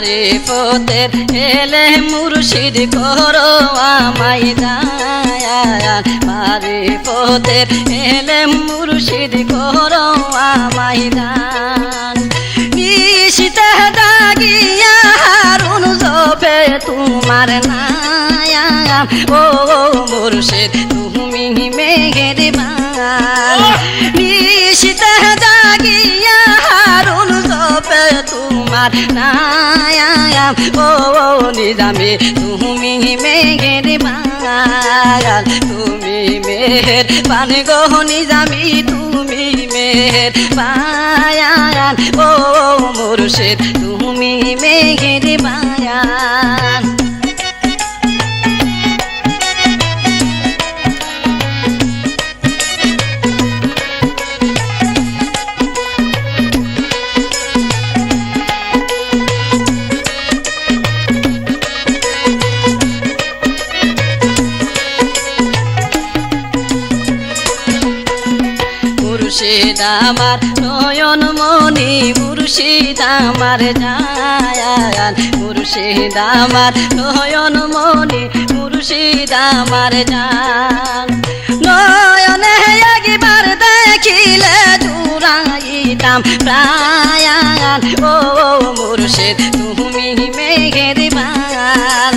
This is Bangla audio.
মারিফতের এলে মুর্শিদ করো আমায় দায়াল মারিফতের এলে মুর্শিদ করো আমায় দান নিশিতে জাগিয়া হারুন জপে তোমার নায়াম ও মুর্শিদ তুমি মেঘের বান নিশিতে জাগিয়া হারুন জপে তোমার নায়াম ও নিজামে তুমি মেঘের বান তুমি মেহের পান গো নিজামি তুমি মেহের বায়ান ও মুর্শিদ তুমি মেঘের বায়ান মুর্শিদ আমার নয়ন মনি মুর্শিদ আমার জায়ান মুর্শিদ আমার নয়ন মনি মুর্শিদ আমার জান নয়নে একবার দেখিলে জুড়াইতাম প্রায়ান ও মুর্শিদ তুমি মেঘের বান